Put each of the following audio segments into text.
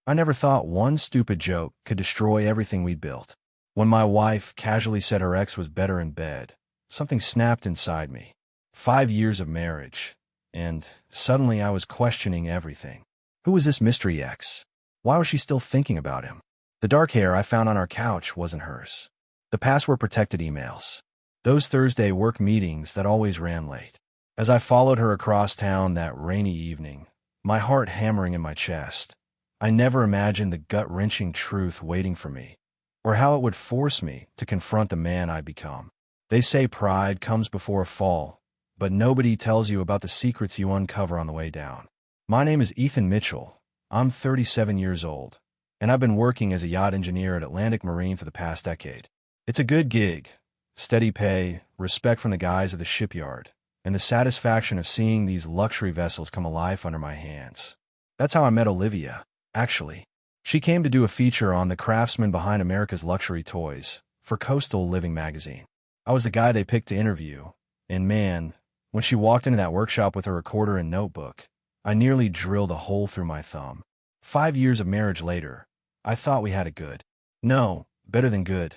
I never thought one stupid joke could destroy everything we'd built. When my wife casually said her ex was better in bed, something snapped inside me. 5 years of marriage, and suddenly I was questioning everything. Who was this mystery ex? Why was she still thinking about him? The dark hair I found on our couch wasn't hers. The password-protected emails. Those Thursday work meetings that always ran late. As I followed her across town that rainy evening, my heart hammering in my chest, I never imagined the gut-wrenching truth waiting for me, or how it would force me to confront the man I'd become. They say pride comes before a fall, but nobody tells you about the secrets you uncover on the way down. My name is Ethan Mitchell. I'm 37 years old, and I've been working as a yacht engineer at Atlantic Marine for the past decade. It's a good gig, steady pay, respect from the guys at the shipyard, and the satisfaction of seeing these luxury vessels come alive under my hands. That's how I met Olivia, actually. She came to do a feature on the craftsman behind America's luxury toys for Coastal Living magazine. I was the guy they picked to interview, and man, when she walked into that workshop with her recorder and notebook, I nearly drilled a hole through my thumb. 5 years of marriage later, I thought we had it good. No, better than good.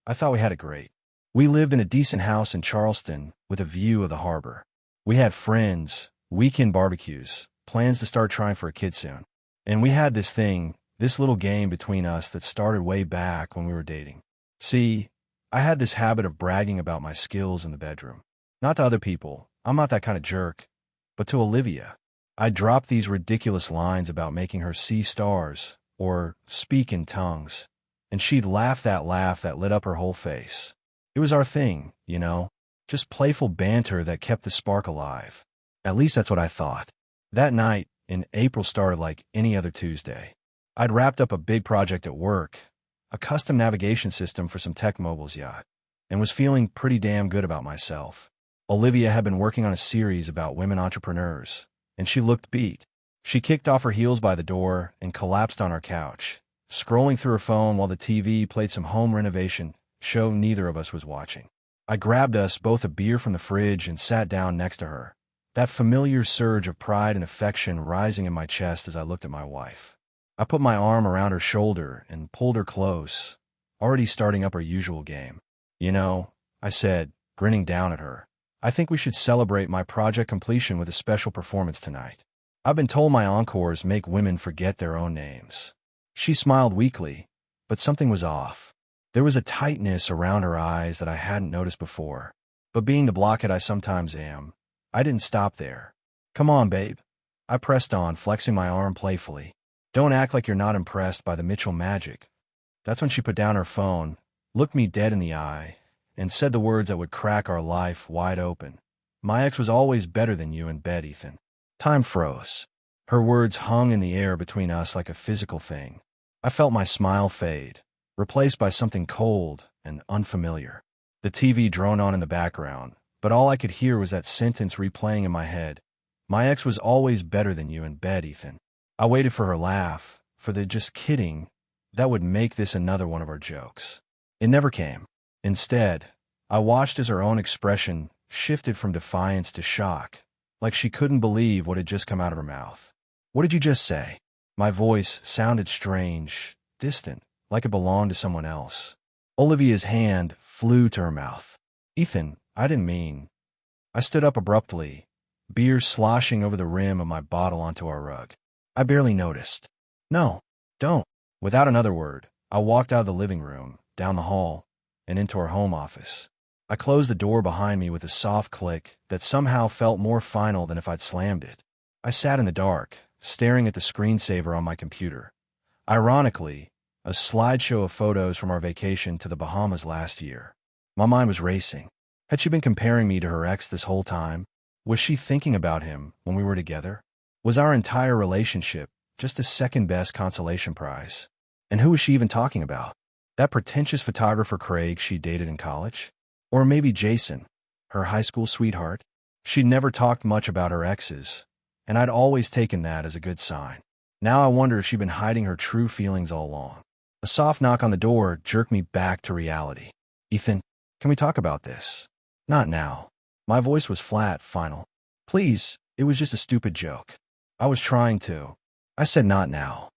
I thought we had it great. We lived in a decent house in Charleston with a view of the harbor. We had friends, weekend barbecues, plans to start trying for a kid soon. And we had this little game between us that started way back when we were dating. See, I had this habit of bragging about my skills in the bedroom. Not to other people, I'm not that kind of jerk, but to Olivia. I'd drop these ridiculous lines about making her see stars or speak in tongues, and she'd laugh that laugh that lit up her whole face. It was our thing, you know, just playful banter that kept the spark alive. At least that's what I thought. That night, in April started like any other Tuesday. I'd wrapped up a big project at work, a custom navigation system for some tech mobiles yacht, and was feeling pretty damn good about myself. Olivia had been working on a series about women entrepreneurs, and she looked beat. She kicked off her heels by the door and collapsed on our couch, scrolling through her phone while the TV played some home renovation show neither of us was watching. I grabbed us both a beer from the fridge and sat down next to her, that familiar surge of pride and affection rising in my chest as I looked at my wife. I put my arm around her shoulder and pulled her close, already starting up our usual game. You know, I said, grinning down at her, I think we should celebrate my project completion with a special performance tonight. I've been told my encores make women forget their own names. She smiled weakly, but something was off. There was a tightness around her eyes that I hadn't noticed before. But being the blockhead I sometimes am, I didn't stop there. Come on, babe. I pressed on, flexing my arm playfully. Don't act like you're not impressed by the Mitchell magic. That's when she put down her phone, looked me dead in the eye, and said the words that would crack our life wide open. My ex was always better than you in bed, Ethan. Time froze. Her words hung in the air between us like a physical thing. I felt my smile fade, replaced by something cold and unfamiliar. The TV droned on in the background, but all I could hear was that sentence replaying in my head. My ex was always better than you in bed, Ethan. I waited for her laugh, for the just kidding that would make this another one of our jokes. It never came. Instead, I watched as her own expression shifted from defiance to shock, like she couldn't believe what had just come out of her mouth. What did you just say? My voice sounded strange, distant, like it belonged to someone else. Olivia's hand flew to her mouth. Ethan, I didn't mean. I stood up abruptly, beer sloshing over the rim of my bottle onto our rug. I barely noticed. No, don't. Without another word, I walked out of the living room, down the hall, and into our home office. I closed the door behind me with a soft click that somehow felt more final than if I'd slammed it. I sat in the dark, staring at the screensaver on my computer. Ironically, a slideshow of photos from our vacation to the Bahamas last year. My mind was racing. Had she been comparing me to her ex this whole time? Was she thinking about him when we were together? Was our entire relationship just a second-best consolation prize? And who was she even talking about? That pretentious photographer Craig she dated in college? Or maybe Jason, her high school sweetheart? She'd never talked much about her exes, and I'd always taken that as a good sign. Now I wonder if she'd been hiding her true feelings all along. A soft knock on the door jerked me back to reality. Ethan, can we talk about this? Not now. My voice was flat, final. Please, it was just a stupid joke. I was trying to. I said not now.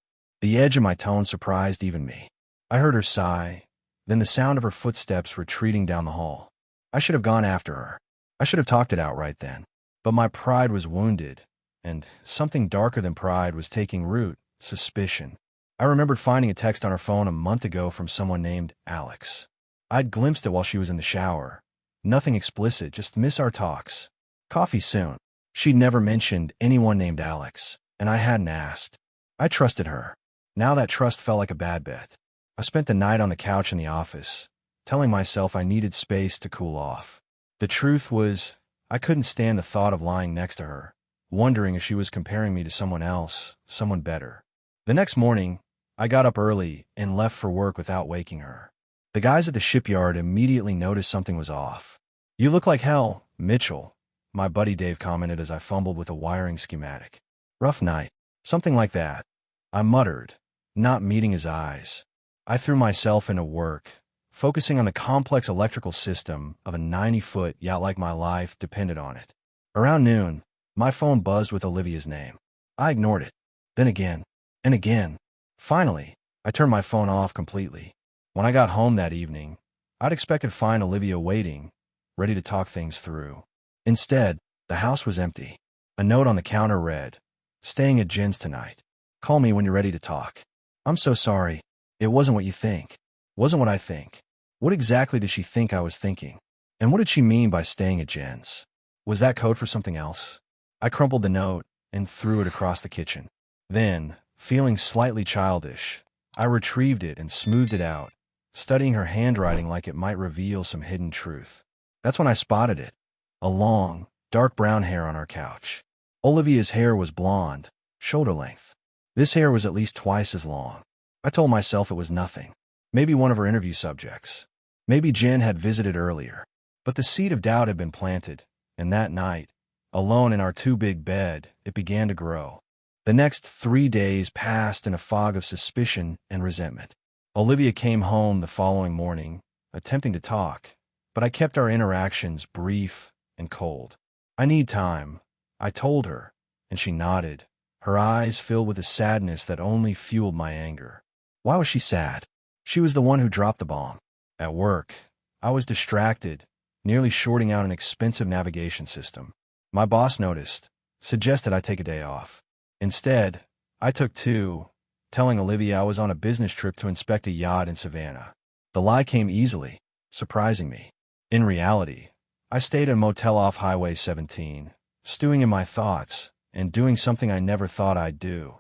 The edge of my tone surprised even me. I heard her sigh, then the sound of her footsteps retreating down the hall. I should have gone after her. I should have talked it out right then. But my pride was wounded, and something darker than pride was taking root: suspicion. I remembered finding a text on her phone a month ago from someone named Alex. I'd glimpsed it while she was in the shower. Nothing explicit, just miss our talks. Coffee soon. She'd never mentioned anyone named Alex, and I hadn't asked. I trusted her. Now that trust felt like a bad bet. I spent the night on the couch in the office, telling myself I needed space to cool off. The truth was, I couldn't stand the thought of lying next to her, wondering if she was comparing me to someone else, someone better. The next morning, I got up early and left for work without waking her. The guys at the shipyard immediately noticed something was off. "You look like hell, Mitchell," my buddy Dave commented as I fumbled with a wiring schematic. "Rough night." Something like that. I muttered, not meeting his eyes. I threw myself into work, focusing on the complex electrical system of a 90-foot yacht like my life depended on it. Around noon, my phone buzzed with Olivia's name. I ignored it. Then again, and again. Finally, I turned my phone off completely. When I got home that evening, I'd expected to find Olivia waiting, ready to talk things through. Instead, the house was empty. A note on the counter read, "Staying at Jen's tonight. Call me when you're ready to talk." I'm so sorry. It wasn't what you think. Wasn't what I think. What exactly did she think I was thinking? And what did she mean by staying at Jen's? Was that code for something else? I crumpled the note and threw it across the kitchen. Then, feeling slightly childish, I retrieved it and smoothed it out, studying her handwriting like it might reveal some hidden truth. That's when I spotted it. A long, dark brown hair on our couch. Olivia's hair was blonde, shoulder length. This hair was at least twice as long. I told myself it was nothing. Maybe one of her interview subjects. Maybe Jen had visited earlier. But the seed of doubt had been planted, and that night, alone in our too-big bed, it began to grow. The next 3 days passed in a fog of suspicion and resentment. Olivia came home the following morning, attempting to talk, but I kept our interactions brief and cold. "I need time," I told her, and she nodded, her eyes filled with a sadness that only fueled my anger. Why was she sad? She was the one who dropped the bomb. At work, I was distracted, nearly shorting out an expensive navigation system. My boss noticed, suggested I take a day off. Instead, I took 2, telling Olivia I was on a business trip to inspect a yacht in Savannah. The lie came easily, surprising me. In reality, I stayed in a motel off Highway 17, stewing in my thoughts and doing something I never thought I'd do: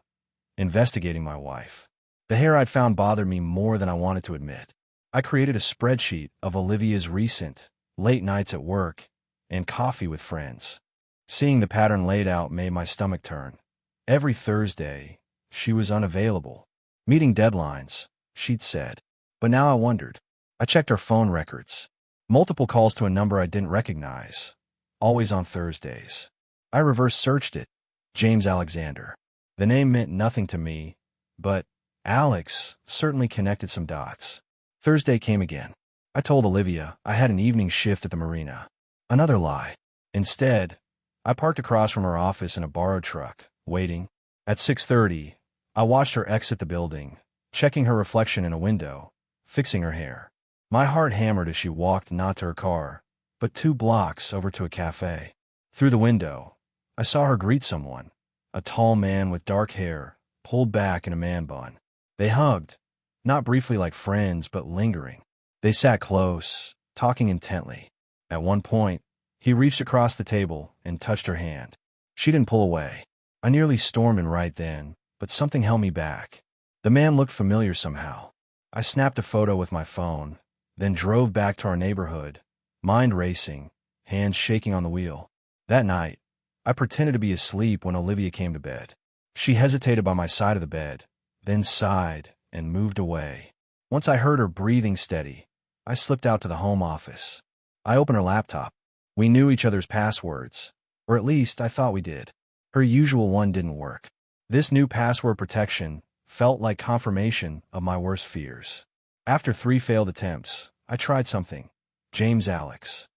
investigating my wife. The hair I'd found bothered me more than I wanted to admit. I created a spreadsheet of Olivia's recent late nights at work and coffee with friends. Seeing the pattern laid out made my stomach turn. Every Thursday, she was unavailable. Meeting deadlines, she'd said. But now I wondered. I checked her phone records. Multiple calls to a number I didn't recognize. Always on Thursdays. I reverse searched it. James Alexander. The name meant nothing to me, but Alex certainly connected some dots. Thursday came again. I told Olivia I had an evening shift at the marina. Another lie. Instead, I parked across from her office in a borrowed truck, waiting. At 6:30, I watched her exit the building, checking her reflection in a window, fixing her hair. My heart hammered as she walked not to her car, but 2 blocks over to a cafe. Through the window, I saw her greet someone, a tall man with dark hair, pulled back in a man bun. They hugged, not briefly like friends, but lingering. They sat close, talking intently. At one point, he reached across the table and touched her hand. She didn't pull away. I nearly stormed in right then, but something held me back. The man looked familiar somehow. I snapped a photo with my phone, then drove back to our neighborhood, mind racing, hands shaking on the wheel. That night, I pretended to be asleep when Olivia came to bed. She hesitated by my side of the bed, then sighed and moved away. Once I heard her breathing steady, I slipped out to the home office. I opened her laptop. We knew each other's passwords, or at least I thought we did. Her usual one didn't work. This new password protection felt like confirmation of my worst fears. After 3 failed attempts, I tried something. James Alex.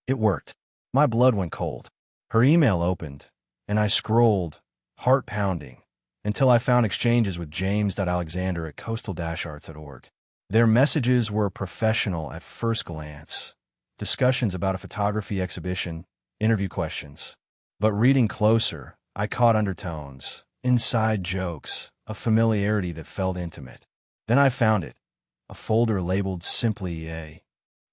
It worked. My blood went cold. Her email opened, and I scrolled, heart pounding. until I found exchanges with James.Alexander at coastal-arts.org. Their messages were professional at first glance. Discussions about a photography exhibition, interview questions. But reading closer, I caught undertones, inside jokes, a familiarity that felt intimate. Then I found it, a folder labeled simply EA.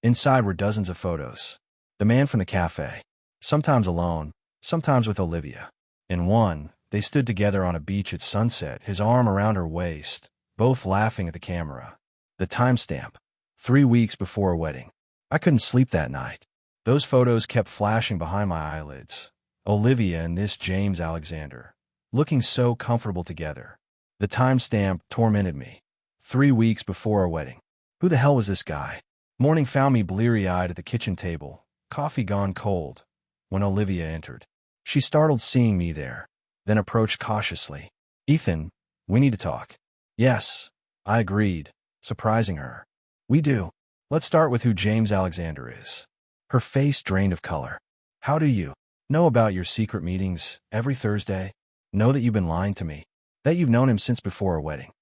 Inside were dozens of photos. The man from the cafe, sometimes alone, sometimes with Olivia. In one, they stood together on a beach at sunset, his arm around her waist, both laughing at the camera. The timestamp, 3 weeks before a wedding. I couldn't sleep that night. Those photos kept flashing behind my eyelids. Olivia and this James Alexander, looking so comfortable together. The timestamp tormented me. 3 weeks before a wedding. Who the hell was this guy? Morning found me bleary-eyed at the kitchen table, coffee gone cold, when Olivia entered. She startled seeing me there, then approached cautiously. "Ethan, we need to talk." "Yes," I agreed, surprising her. "We do. Let's start with who James Alexander is." Her face drained of color. "How do you know about your secret meetings every Thursday? Know that you've been lying to me? That you've known him since before a wedding?"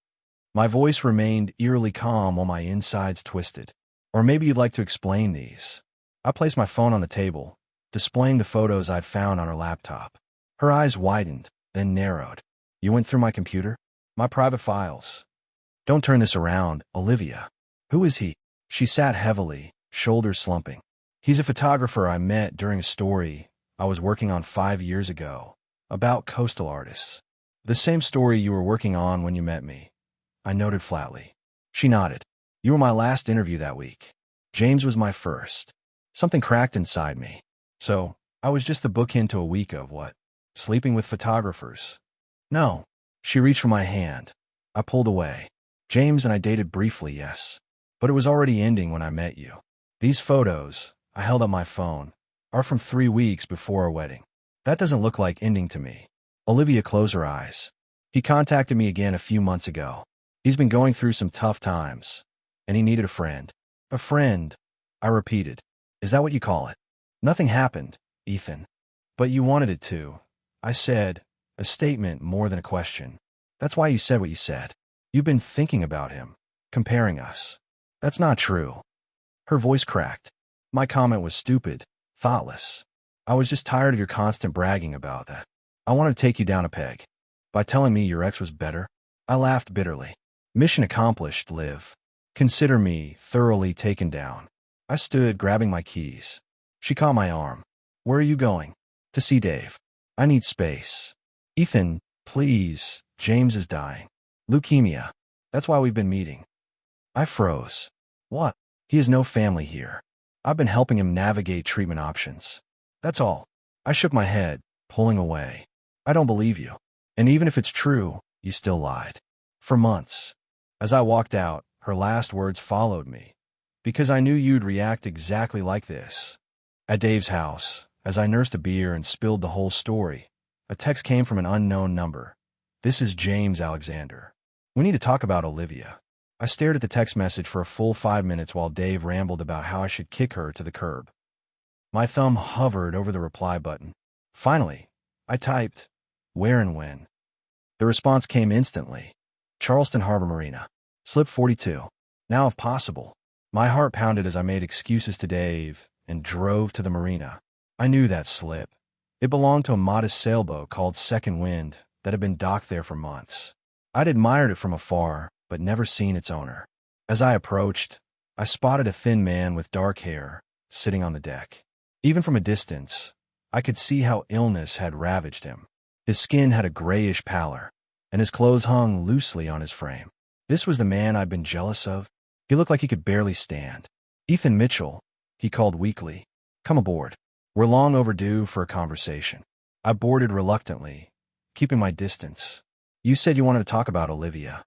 My voice remained eerily calm while my insides twisted. "Or maybe you'd like to explain these." I placed my phone on the table, displaying the photos I'd found on her laptop. Her eyes widened, then narrowed. "You went through my computer? My private files?" "Don't turn this around, Olivia. Who is he?" She sat heavily, shoulders slumping. "He's a photographer I met during a story I was working on 5 years ago, about coastal artists. The same story you were working on when you met me," I noted flatly. She nodded. "You were my last interview that week. James was my first." Something cracked inside me. So, I was just the bookend to a week of what? Sleeping with photographers? No. She reached for my hand. I pulled away. "James and I dated briefly, yes. But it was already ending when I met you. These photos," I held up my phone, "are from 3 weeks before our wedding. That doesn't look like ending to me." Olivia closed her eyes. "He contacted me again a few months ago. He's been going through some tough times, and he needed a friend." "A friend," I repeated. "Is that what you call it?" "Nothing happened, Ethan." "But you wanted it to," I said, a statement more than a question. "That's why you said what you said. You've been thinking about him, comparing us." "That's not true." Her voice cracked. "My comment was stupid, thoughtless. I was just tired of your constant bragging about that. I wanted to take you down a peg. By telling me your ex was better." I laughed bitterly. "Mission accomplished, Liv. Consider me thoroughly taken down." I stood, grabbing my keys. She caught my arm. "Where are you going?" "To see Dave. I need space." "Ethan, please. James is dying. Leukemia. That's why we've been meeting." I froze. "What?" "He has no family here. I've been helping him navigate treatment options. That's all." I shook my head, pulling away. "I don't believe you. And even if it's true, you still lied. For months." As I walked out, her last words followed me. "Because I knew you'd react exactly like this." At Dave's house, as I nursed a beer and spilled the whole story, a text came from an unknown number. "This is James Alexander. We need to talk about Olivia." I stared at the text message for a full 5 minutes while Dave rambled about how I should kick her to the curb. My thumb hovered over the reply button. Finally, I typed, "Where and when?" The response came instantly. "Charleston Harbor Marina. Slip 42. Now if possible." My heart pounded as I made excuses to Dave and drove to the marina. I knew that slip. It belonged to a modest sailboat called Second Wind that had been docked there for months. I'd admired it from afar, but never seen its owner. As I approached, I spotted a thin man with dark hair sitting on the deck. Even from a distance, I could see how illness had ravaged him. His skin had a grayish pallor, and his clothes hung loosely on his frame. This was the man I'd been jealous of. He looked like he could barely stand. "Ethan Mitchell," he called weakly. "Come aboard. We're long overdue for a conversation." I boarded reluctantly, keeping my distance. "You said you wanted to talk about Olivia."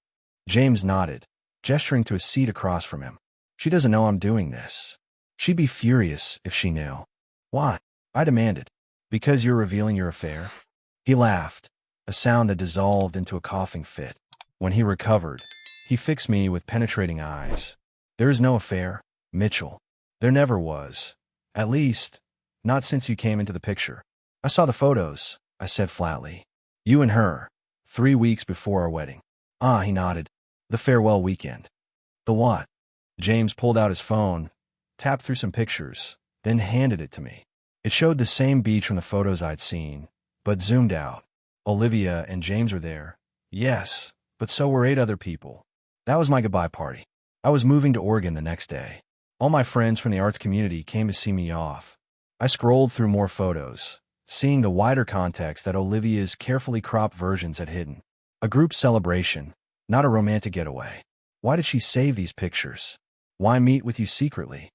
James nodded, gesturing to a seat across from him. "She doesn't know I'm doing this. She'd be furious if she knew." "Why?" I demanded. "Because you're revealing your affair?" He laughed, a sound that dissolved into a coughing fit. When he recovered, he fixed me with penetrating eyes. "There is no affair, Mitchell. There never was. At least, not since you came into the picture." "I saw the photos," I said flatly. "You and her, 3 weeks before our wedding. Ah, he nodded. The farewell weekend. The what? James pulled out his phone, tapped through some pictures, then handed it to me. It showed the same beach from the photos I'd seen, but zoomed out. Olivia and James were there. Yes, but so were 8 other people. That was my goodbye party. I was moving to Oregon the next day. All my friends from the arts community came to see me off. I scrolled through more photos, seeing the wider context that Olivia's carefully cropped versions had hidden. A group celebration, not a romantic getaway. Why did she save these pictures? Why meet with you secretly?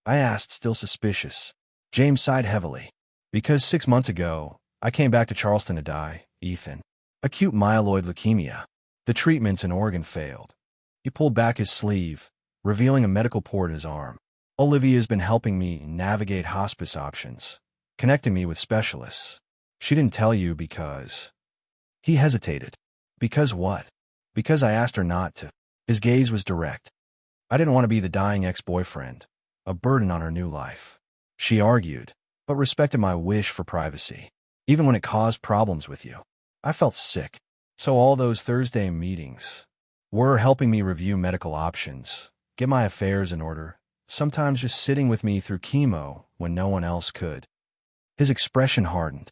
I asked, still suspicious. James sighed heavily. Because 6 months ago, I came back to Charleston to die, Ethan. Acute myeloid leukemia. The treatments in Oregon failed. He pulled back his sleeve, revealing a medical port in his arm. Olivia's been helping me navigate hospice options, connecting me with specialists. She didn't tell you because... He hesitated. Because what? Because I asked her not to. His gaze was direct. I didn't want to be the dying ex-boyfriend, a burden on her new life. She argued, but respected my wish for privacy, even when it caused problems with you. I felt sick. So all those Thursday meetings were helping me review medical options, get my affairs in order, sometimes just sitting with me through chemo when no one else could. His expression hardened,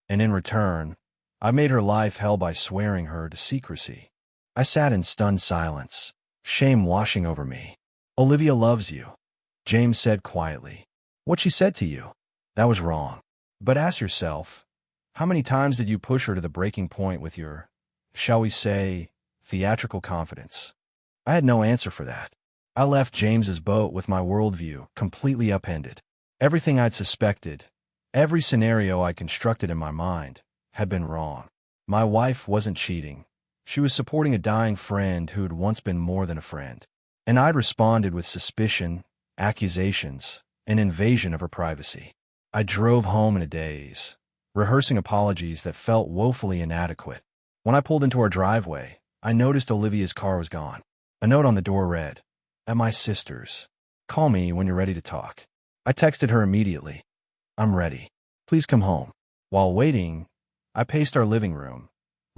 and in return, I made her life hell by swearing her to secrecy. I sat in stunned silence, shame washing over me. Olivia loves you, James said quietly. What she said to you, that was wrong. But ask yourself, how many times did you push her to the breaking point with your, shall we say, theatrical confidence? I had no answer for that. I left James's boat with my worldview completely upended. Everything I'd suspected, every scenario I constructed in my mind, had been wrong. My wife wasn't cheating. She was supporting a dying friend who had once been more than a friend. And I'd responded with suspicion, accusations, an invasion of her privacy. I drove home in a daze, rehearsing apologies that felt woefully inadequate. When I pulled into our driveway, I noticed Olivia's car was gone. A note on the door read, "At my sister's. Call me when you're ready to talk." I texted her immediately. "I'm ready. Please come home." While waiting, I paced our living room,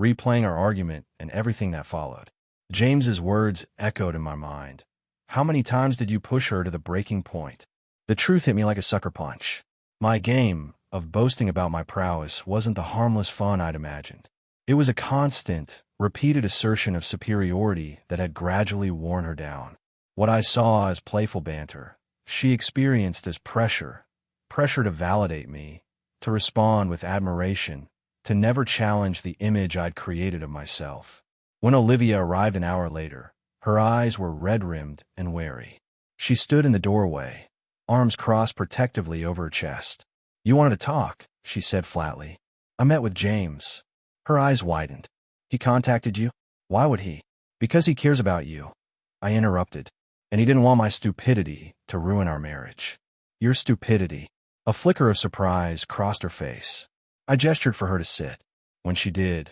replaying our argument and everything that followed. James's words echoed in my mind. How many times did you push her to the breaking point? The truth hit me like a sucker punch. My game of boasting about my prowess wasn't the harmless fun I'd imagined. It was a constant, repeated assertion of superiority that had gradually worn her down. What I saw as playful banter, she experienced as pressure to validate me, to respond with admiration, to never challenge the image I'd created of myself. When Olivia arrived an hour later, her eyes were red-rimmed and wary. She stood in the doorway, arms crossed protectively over her chest. "You wanted to talk," she said flatly. "I met with James." Her eyes widened. "He contacted you? Why would he?" "Because he cares about you," I interrupted. "And he didn't want my stupidity to ruin our marriage." "Your stupidity?" A flicker of surprise crossed her face. I gestured for her to sit. When she did,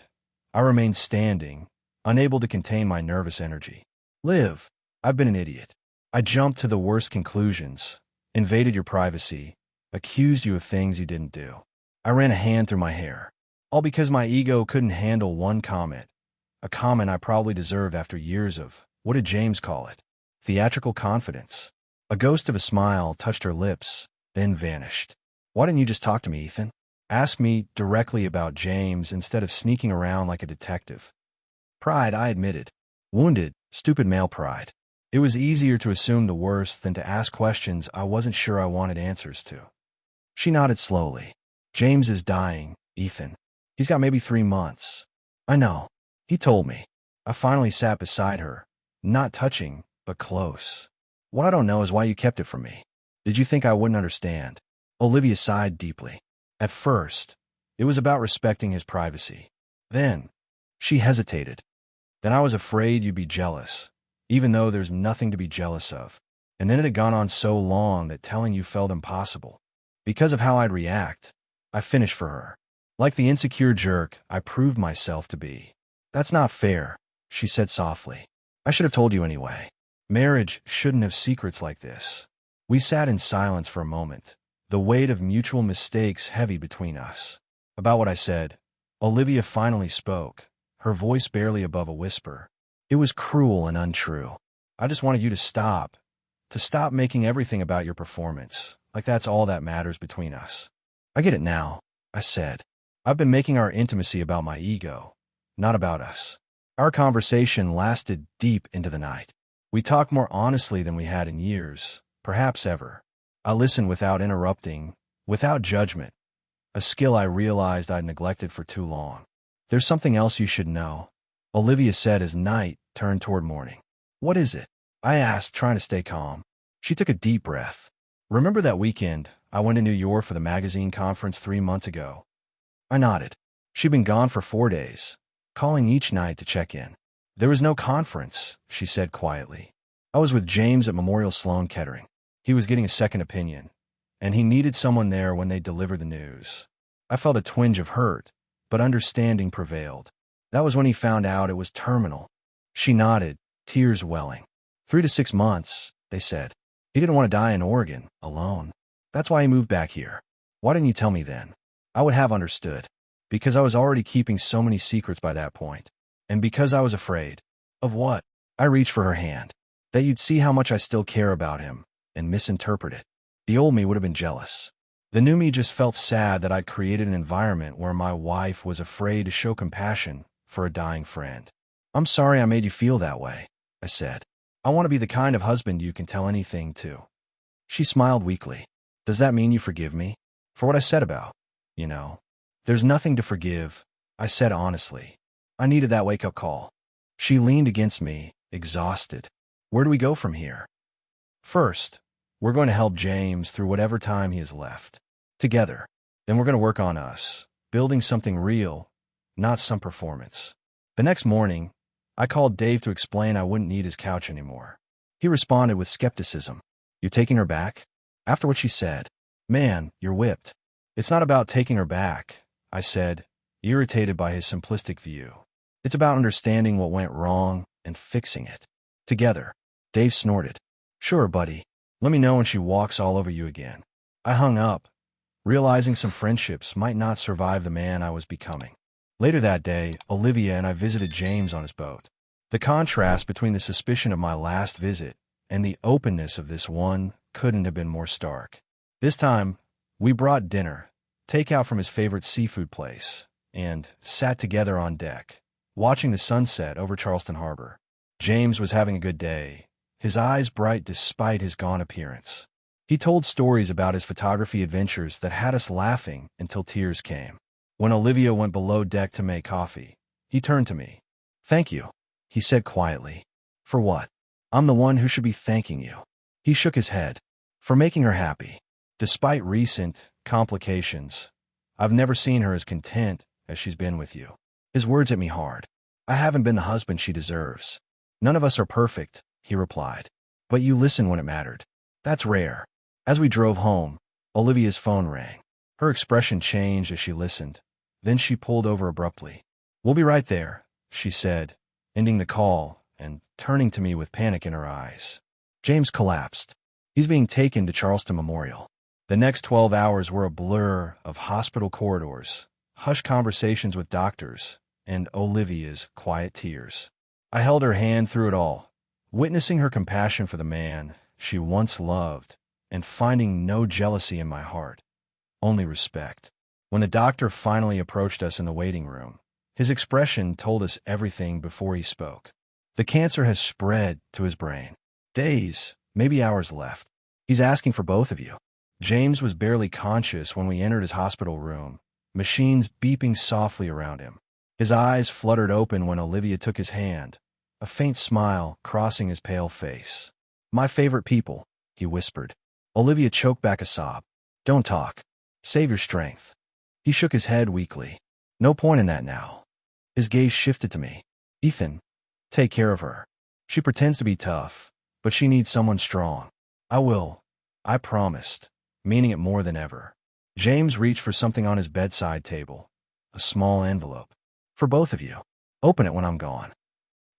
I remained standing, unable to contain my nervous energy. "Liv, I've been an idiot. I jumped to the worst conclusions, invaded your privacy, accused you of things you didn't do. I ran a hand through my hair. All because my ego couldn't handle one comment, a comment I probably deserved after years of, what did James call it? Theatrical confidence." A ghost of a smile touched her lips, then vanished. "Why didn't you just talk to me, Ethan? Ask me directly about James instead of sneaking around like a detective." Pride, I admitted. Wounded, stupid male pride. It was easier to assume the worst than to ask questions I wasn't sure I wanted answers to. She nodded slowly. "James is dying, Ethan. He's got maybe 3 months." "I know. He told me." I finally sat beside her, not touching, but close. "What I don't know is why you kept it from me. Did you think I wouldn't understand?" Olivia sighed deeply. "At first, it was about respecting his privacy. Then," she hesitated, "then I was afraid you'd be jealous, even though there's nothing to be jealous of. And then it had gone on so long that telling you felt impossible. Because of how I'd react, I finished for her. Like the insecure jerk I proved myself to be." "That's not fair," she said softly. "I should have told you anyway. Marriage shouldn't have secrets like this." We sat in silence for a moment, the weight of mutual mistakes heavy between us. About what I said, Olivia finally spoke, her voice barely above a whisper. It was cruel and untrue. I just wanted you to stop making everything about your performance, like that's all that matters between us. I get it now, I said. I've been making our intimacy about my ego, not about us. Our conversation lasted deep into the night. We talked more honestly than we had in years, perhaps ever. I listened without interrupting, without judgment, a skill I realized I'd neglected for too long. There's something else you should know, Olivia said as night turned toward morning. What is it? I asked, trying to stay calm. She took a deep breath. Remember that weekend I went to New York for the magazine conference 3 months ago? I nodded. She'd been gone for 4 days, calling each night to check in. There was no conference, she said quietly. I was with James at Memorial Sloan Kettering. He was getting a second opinion, and he needed someone there when they delivered the news. I felt a twinge of hurt, but understanding prevailed. That was when he found out it was terminal. She nodded, tears welling. 3 to 6 months, they said. He didn't want to die in Oregon, alone. That's why he moved back here. Why didn't you tell me then? I would have understood. Because I was already keeping so many secrets by that point. And because I was afraid. Of what? I reached for her hand. That you'd see how much I still care about him, and misinterpret it. The old me would have been jealous. The new me just felt sad that I'd created an environment where my wife was afraid to show compassion for a dying friend. I'm sorry I made you feel that way, I said. I want to be the kind of husband you can tell anything to. She smiled weakly. Does that mean you forgive me? For what I said about, you know? There's nothing to forgive, I said honestly. I needed that wake-up call. She leaned against me, exhausted. Where do we go from here? First, we're going to help James through whatever time he has left. Together. Then we're going to work on us, building something real, not some performance. The next morning, I called Dave to explain I wouldn't need his couch anymore. He responded with skepticism. You taking her back? After what she said? Man, you're whipped. It's not about taking her back, I said, irritated by his simplistic view. It's about understanding what went wrong and fixing it. Together. Dave snorted. Sure, buddy. Let me know when she walks all over you again. I hung up, realizing some friendships might not survive the man I was becoming. Later that day, Olivia and I visited James on his boat. The contrast between the suspicion of my last visit and the openness of this one couldn't have been more stark. This time, we brought dinner, takeout from his favorite seafood place, and sat together on deck, watching the sunset over Charleston Harbor. James was having a good day, his eyes bright despite his gaunt appearance. He told stories about his photography adventures that had us laughing until tears came. When Olivia went below deck to make coffee, he turned to me. Thank you, he said quietly. For what? I'm the one who should be thanking you. He shook his head. For making her happy. Despite recent complications, I've never seen her as content as she's been with you. His words hit me hard. I haven't been the husband she deserves. None of us are perfect, he replied. But you listened when it mattered. That's rare. As we drove home, Olivia's phone rang. Her expression changed as she listened. Then she pulled over abruptly. We'll be right there, she said, ending the call and turning to me with panic in her eyes. James collapsed. He's being taken to Charleston Memorial. The next 12 hours were a blur of hospital corridors, hushed conversations with doctors, and Olivia's quiet tears. I held her hand through it all, witnessing her compassion for the man she once loved and finding no jealousy in my heart, only respect. When the doctor finally approached us in the waiting room, his expression told us everything before he spoke. The cancer has spread to his brain. Days, maybe hours left. He's asking for both of you. James was barely conscious when we entered his hospital room, machines beeping softly around him. His eyes fluttered open when Olivia took his hand, a faint smile crossing his pale face. My favorite people, he whispered. Olivia choked back a sob. Don't talk. Save your strength. He shook his head weakly. No point in that now. His gaze shifted to me. Ethan, take care of her. She pretends to be tough, but she needs someone strong. I will. I promised, meaning it more than ever. James reached for something on his bedside table, a small envelope. For both of you. Open it when I'm gone.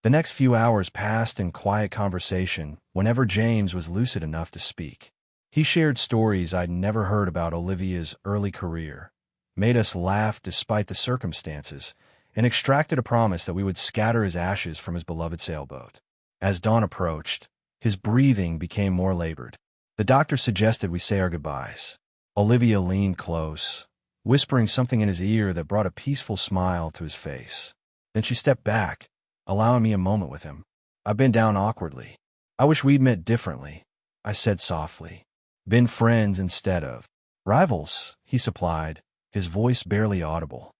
The next few hours passed in quiet conversation whenever James was lucid enough to speak. He shared stories I'd never heard about Olivia's early career, made us laugh despite the circumstances, and extracted a promise that we would scatter his ashes from his beloved sailboat. As dawn approached, his breathing became more labored. The doctor suggested we say our goodbyes. Olivia leaned close, whispering something in his ear that brought a peaceful smile to his face. Then she stepped back, allowing me a moment with him. I bent down awkwardly. I wish we'd met differently, I said softly. Been friends instead of rivals, he supplied, his voice barely audible.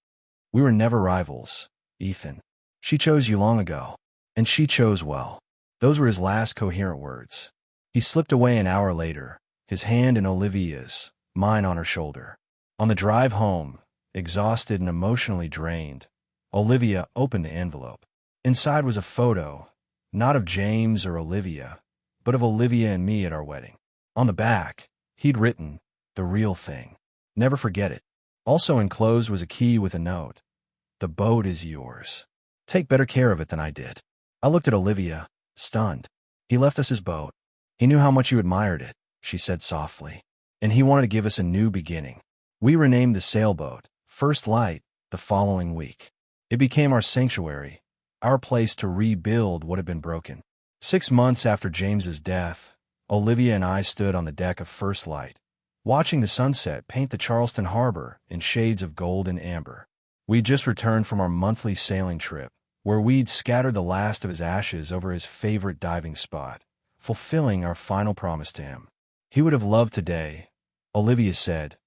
We were never rivals, Ethan. She chose you long ago, and she chose well. Those were his last coherent words. He slipped away an hour later, his hand in Olivia's, mine on her shoulder. On the drive home, exhausted and emotionally drained, Olivia opened the envelope. Inside was a photo, not of James or Olivia, but of Olivia and me at our wedding. On the back, he'd written, "The real thing. Never forget it." Also enclosed was a key with a note. "The boat is yours. Take better care of it than I did." I looked at Olivia, stunned. He left us his boat. He knew how much you admired it, she said softly, and he wanted to give us a new beginning. We renamed the sailboat First Light the following week. It became our sanctuary, our place to rebuild what had been broken. 6 months after James's death, Olivia and I stood on the deck of First Light, watching the sunset paint the Charleston harbor in shades of gold and amber. We'd just returned from our monthly sailing trip, where we'd scattered the last of his ashes over his favorite diving spot, fulfilling our final promise to him. He would have loved today, Olivia said,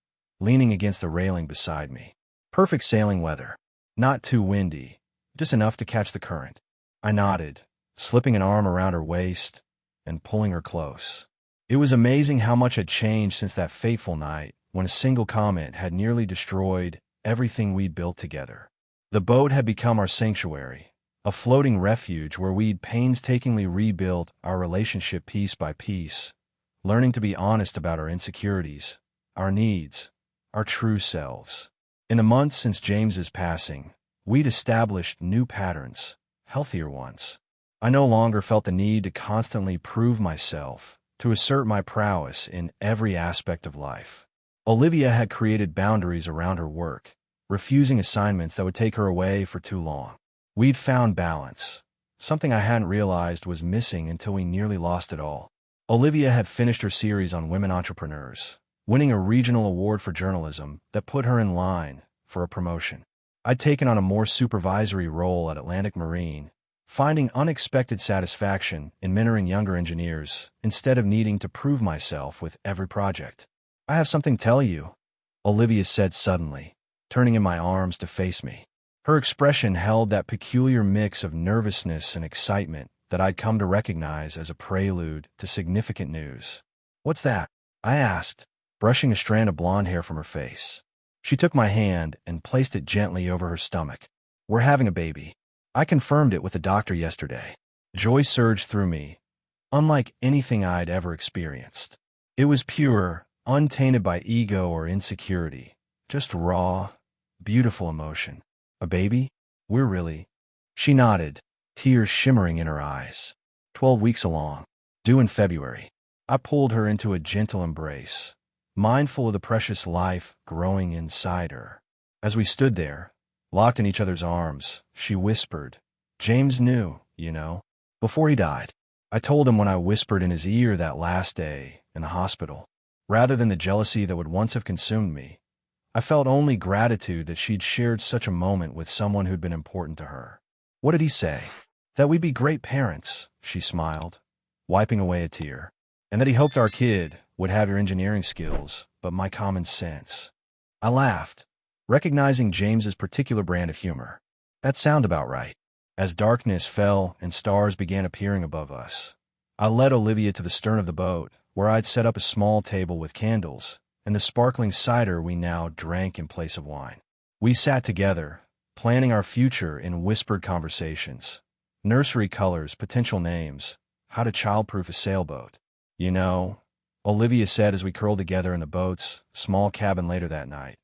leaning against the railing beside me. Perfect sailing weather. Not too windy, just enough to catch the current. I nodded, slipping an arm around her waist and pulling her close. It was amazing how much had changed since that fateful night when a single comment had nearly destroyed everything we'd built together. The boat had become our sanctuary, a floating refuge where we'd painstakingly rebuilt our relationship piece by piece, learning to be honest about our insecurities, our needs, our true selves. In the months since James's passing, we'd established new patterns, healthier ones. I no longer felt the need to constantly prove myself, to assert my prowess in every aspect of life. Olivia had created boundaries around her work, refusing assignments that would take her away for too long. We'd found balance, something I hadn't realized was missing until we nearly lost it all. Olivia had finished her series on women entrepreneurs, winning a regional award for journalism that put her in line for a promotion. I'd taken on a more supervisory role at Atlantic Marine, finding unexpected satisfaction in mentoring younger engineers instead of needing to prove myself with every project. "I have something to tell you," Olivia said suddenly, turning in my arms to face me. Her expression held that peculiar mix of nervousness and excitement that I'd come to recognize as a prelude to significant news. "What's that?" I asked, brushing a strand of blonde hair from her face. She took my hand and placed it gently over her stomach. "We're having a baby. I confirmed it with the doctor yesterday." Joy surged through me, unlike anything I'd ever experienced. It was pure, untainted by ego or insecurity, just raw, beautiful emotion. "A baby? We're really—" She nodded, tears shimmering in her eyes. 12 weeks along, due in February. I pulled her into a gentle embrace, mindful of the precious life growing inside her. As we stood there, locked in each other's arms, she whispered, "James knew, you know, before he died." I told him when I whispered in his ear that last day in the hospital. Rather than the jealousy that would once have consumed me, I felt only gratitude that she'd shared such a moment with someone who'd been important to her. "What did he say?" "That we'd be great parents," she smiled, wiping away a tear, "and that he hoped our kid would have your engineering skills, but my common sense." I laughed, recognizing James's particular brand of humor. That sounded about right. As darkness fell and stars began appearing above us, I led Olivia to the stern of the boat, where I'd set up a small table with candles and the sparkling cider we now drank in place of wine. We sat together, planning our future in whispered conversations. Nursery colors, potential names, how to childproof a sailboat. "You know," Olivia said as we curled together in the boat's small cabin later that night,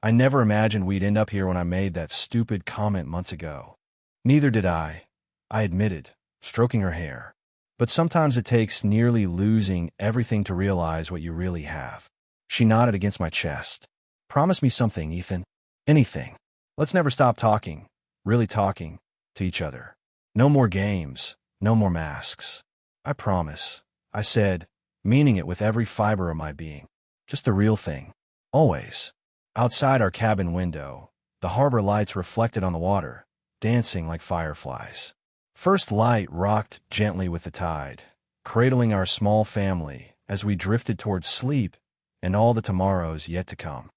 "I never imagined we'd end up here when I made that stupid comment months ago." "Neither did I admitted, stroking her hair. "But sometimes it takes nearly losing everything to realize what you really have." She nodded against my chest. "Promise me something, Ethan. Anything. Let's never stop talking. really talking to each other. No more games, no more masks. I promise, I said, meaning it with every fiber of my being. Just the real thing. Always. Outside our cabin window, the harbor lights reflected on the water, dancing like fireflies. First light rocked gently with the tide, cradling our small family as we drifted towards sleep and all the tomorrows yet to come.